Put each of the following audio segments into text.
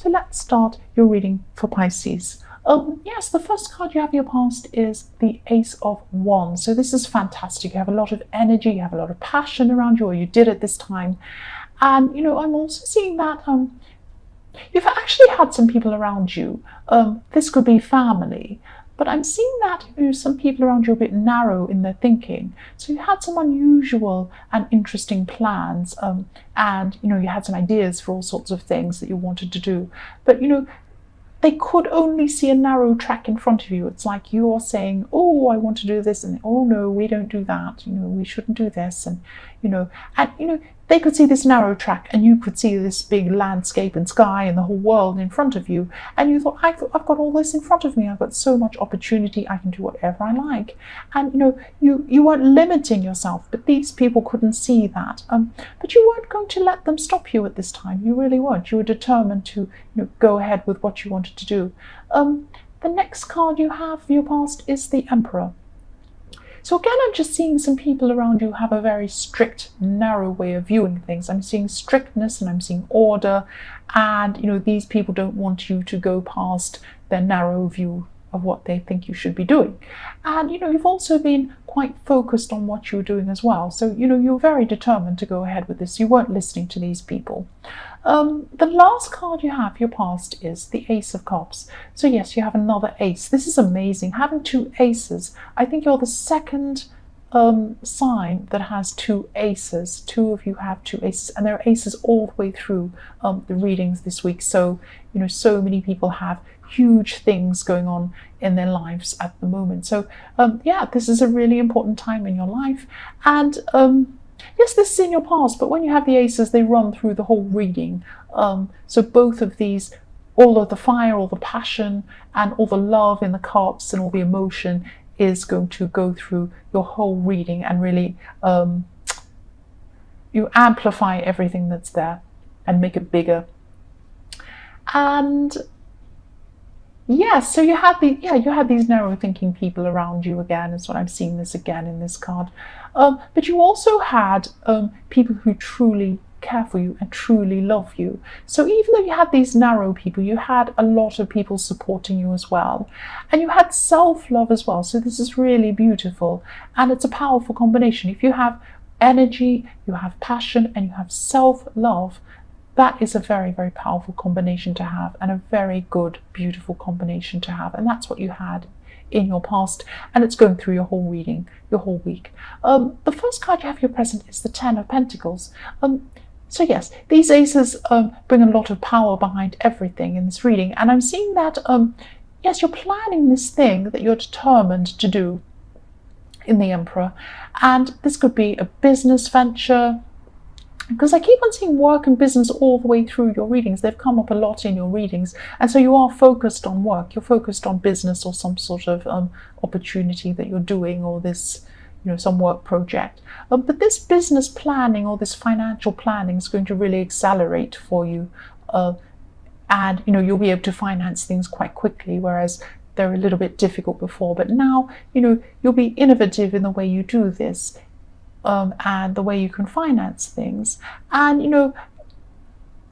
So let's start your reading for Pisces. Yes, the first card you have in your past is the Ace of Wands. So this is fantastic. You have a lot of energy, you have a lot of passion around you, or you did at this time. And, I'm also seeing that you've actually had some people around you. This could be family. But I'm seeing that some people around you are a bit narrow in their thinking. So you had some unusual and interesting plans, and you had some ideas for all sorts of things that you wanted to do. But they could only see a narrow track in front of you. It's like you're saying, oh, I want to do this, and oh no, we don't do that. We shouldn't do this, and they could see this narrow track, and you could see this big landscape and sky and the whole world in front of you. And you thought, I've got all this in front of me. I've got so much opportunity. I can do whatever I like. And you weren't limiting yourself, but these people couldn't see that. But you weren't going to let them stop you at this time. You really weren't. You were determined to go ahead with what you wanted to do. The next card you have for your past is the Emperor. So again, I'm just seeing some people around you have a very strict, narrow way of viewing things. I'm seeing strictness and I'm seeing order, and these people don't want you to go past their narrow view of what they think you should be doing. And you've also been quite focused on what you were doing as well. So you're very determined to go ahead with this. You weren't listening to these people. The last card you have, your past, is the Ace of Cups. So yes, you have another ace. This is amazing. Having two aces. I think you're the second sign that has two aces. Two of you have two aces, and there are aces all the way through the readings this week. So so many people have huge things going on in their lives at the moment. So yeah, this is a really important time in your life. And yes, this is in your past, but when you have the aces, they run through the whole reading. So both of these, all of the fire, all the passion, and all the love in the cups and all the emotion is going to go through your whole reading, and really you amplify everything that's there and make it bigger. And yes, so you had these narrow thinking people around you again. Is what I'm seeing this again in this card. But you also had people who truly care for you and truly love you. So even though you had these narrow people, you had a lot of people supporting you as well. And you had self-love as well. So this is really beautiful. And it's a powerful combination. If you have energy, you have passion, and you have self-love, that is a very, very powerful combination to have, and a very good, beautiful combination to have. And that's what you had in your past, and it's going through your whole reading, your whole week. The first card you have your present is the Ten of Pentacles. So yes, these aces bring a lot of power behind everything in this reading. And I'm seeing that, yes, you're planning this thing that you're determined to do in the Emperor. And this could be a business venture, because I keep on seeing work and business all the way through your readings. They've come up a lot in your readings. And so you are focused on work. You're focused on business or some sort of opportunity that you're doing, or this, some work project. But this business planning or this financial planning is going to really accelerate for you. And, you'll be able to finance things quite quickly, whereas they're a little bit difficult before. But now, you'll be innovative in the way you do this. And the way you can finance things. And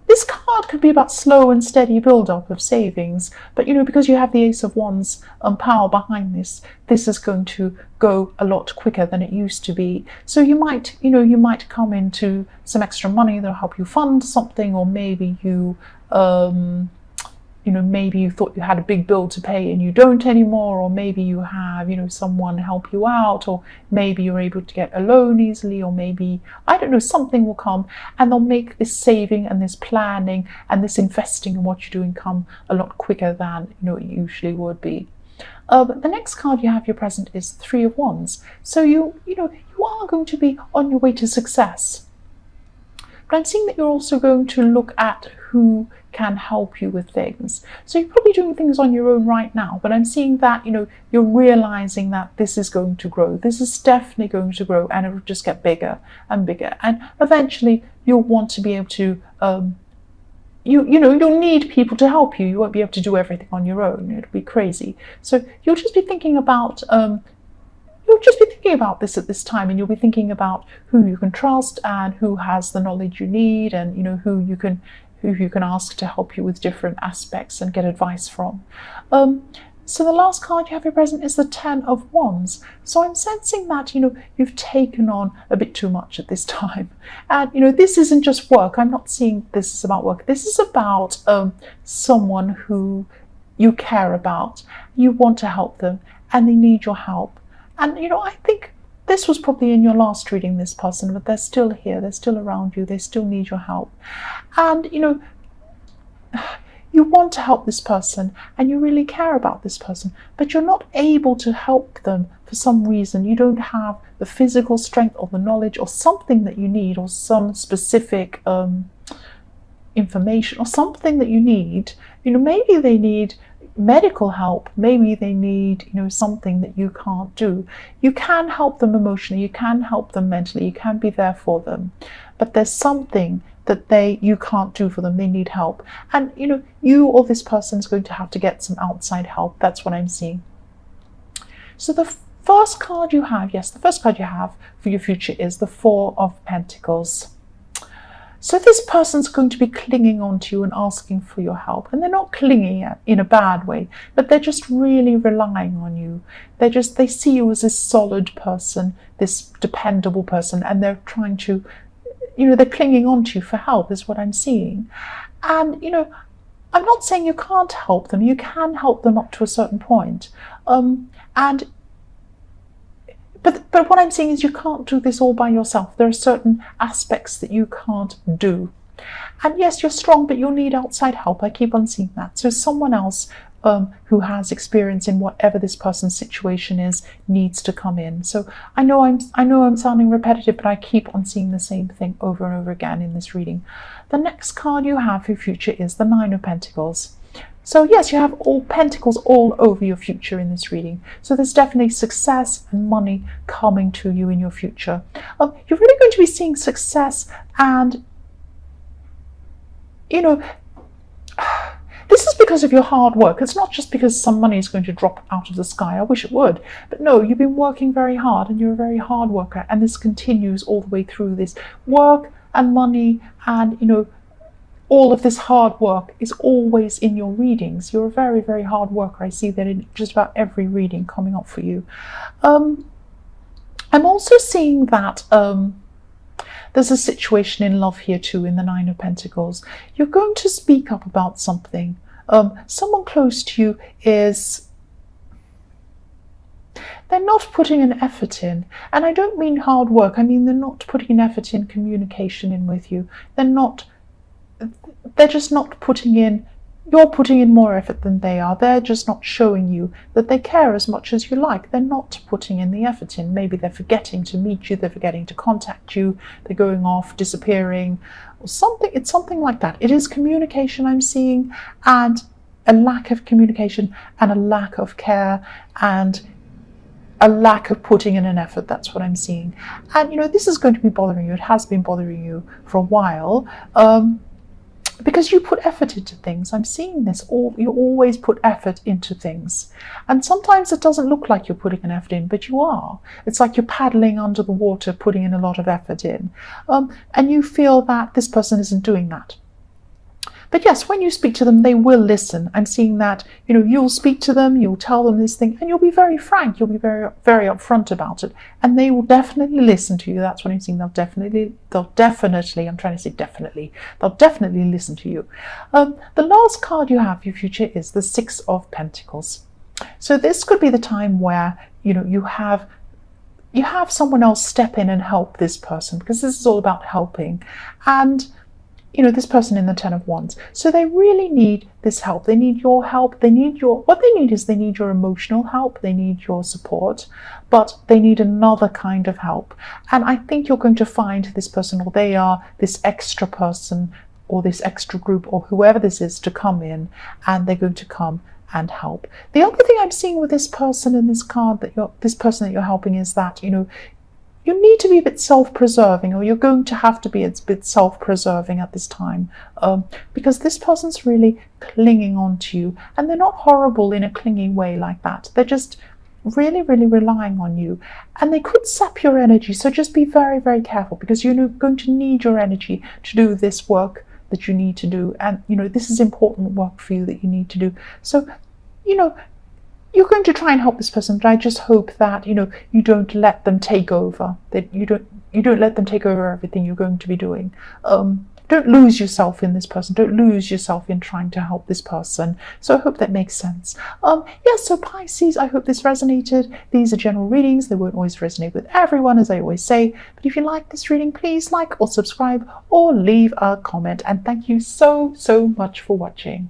this card could be about slow and steady build-up of savings, but because you have the Ace of Wands power behind this, this is going to go a lot quicker than it used to be. So you might come into some extra money that'll help you fund something, or maybe maybe you thought you had a big bill to pay and you don't anymore, or maybe you have, someone help you out, or maybe you're able to get a loan easily, or maybe, I don't know, something will come and they'll make this saving and this planning and this investing in what you're doing come a lot quicker than, it usually would be. The next card you have your present is Three of Wands. So you are going to be on your way to success. But I'm seeing that you're also going to look at who can help you with things. So you're probably doing things on your own right now, but I'm seeing that, you're realizing that this is going to grow. This is definitely going to grow, and it will just get bigger and bigger. And eventually you'll want to be able to, you'll need people to help you. You won't be able to do everything on your own. It'll be crazy. So you'll just be thinking about, this at this time, and you'll be thinking about who you can trust and who has the knowledge you need, and who who you can ask to help you with different aspects and get advice from. So the last card you have here present is the Ten of Wands. So I'm sensing that, you've taken on a bit too much at this time. And, this isn't just work. I'm not seeing this is about work. This is about someone who you care about. You want to help them and they need your help. And, I think this was probably in your last reading, this person, but they're still here. They're still around you. They still need your help. And, you want to help this person and you really care about this person, but you're not able to help them for some reason. You don't have the physical strength or the knowledge or something that you need, or some specific information or something that you need. Maybe they need medical help, maybe they need something that you can't do. You can help them emotionally, you can help them mentally, you can be there for them, but there's something that you can't do for them. They need help, and you or this person is going to have to get some outside help. That's what I'm seeing. So the first card you have, the first card you have for your future is the Four of Pentacles. So this person's going to be clinging on to you and asking for your help. And they're not clinging in a bad way, but they're just really relying on you. They see you as this solid person, this dependable person, and they're trying to, they're clinging on to you for help, is what I'm seeing. And, I'm not saying you can't help them. You can help them up to a certain point. But what I'm saying is you can't do this all by yourself. There are certain aspects that you can't do. And yes, you're strong, but you'll need outside help. I keep on seeing that. So someone else who has experience in whatever this person's situation is needs to come in. So I know I'm sounding repetitive, but I keep on seeing the same thing over and over again in this reading. The next card you have for your future is the Nine of Pentacles. So yes, you have all pentacles all over your future in this reading. So there's definitely success and money coming to you in your future. You're really going to be seeing success, and this is because of your hard work. It's not just because some money is going to drop out of the sky. I wish it would. But no, you've been working very hard and you're a very hard worker. And this continues all the way through. This work and money and, all of this hard work is always in your readings. You're a very, very hard worker. I see that in just about every reading coming up for you. I'm also seeing that there's a situation in love here too, in the Nine of Pentacles. You're going to speak up about something. Someone close to you they're not putting an effort in. And I don't mean hard work. I mean they're not putting an effort in communication in with you. They're just not putting in, you're putting in more effort than they are. They're just not showing you that they care as much as you like. They're not putting in the effort in. Maybe they're forgetting to meet you, they're forgetting to contact you, they're going off, disappearing, or something. It's something like that. It is communication I'm seeing, and a lack of communication, and a lack of care, and a lack of putting in an effort. That's what I'm seeing. And this is going to be bothering you. It has been bothering you for a while. Because you put effort into things. I'm seeing this. You always put effort into things. And sometimes it doesn't look like you're putting an effort in, but you are. It's like you're paddling under the water, putting in a lot of effort in. And you feel that this person isn't doing that. But yes, when you speak to them, they will listen. I'm seeing that, you'll speak to them, you'll tell them this thing, and you'll be very frank. You'll be very, very upfront about it. And they will definitely listen to you. That's what I'm seeing. They'll definitely listen to you. The last card you have for your future is the Six of Pentacles. So this could be the time where, you have someone else step in and help this person, because this is all about helping. And this person in the Ten of Wands. So they really need this help. They need your help. What they need is your emotional help. They need your support, but they need another kind of help. And I think you're going to find this person, or they are this extra person, or this extra group, or whoever this is, to come in, and they're going to come and help. The other thing I'm seeing with this person in this card, this person that you're helping, is that, you need to be a bit self-preserving, or you're going to have to be a bit self-preserving at this time, because this person's really clinging on to you, and they're not horrible in a clinging way like that. They're just really, really relying on you, and they could sap your energy. So just be very, very careful, because you're going to need your energy to do this work that you need to do, and this is important work for you that you need to do. So you're going to try and help this person, but I just hope that you don't let them take over, that you don't let them take over everything you're going to be doing. Don't lose yourself in this person. Don't lose yourself in trying to help this person. So I hope that makes sense. Yes, so Pisces, I hope this resonated. These are general readings. They won't always resonate with everyone, as I always say. But if you like this reading, please like or subscribe or leave a comment. And thank you so much for watching.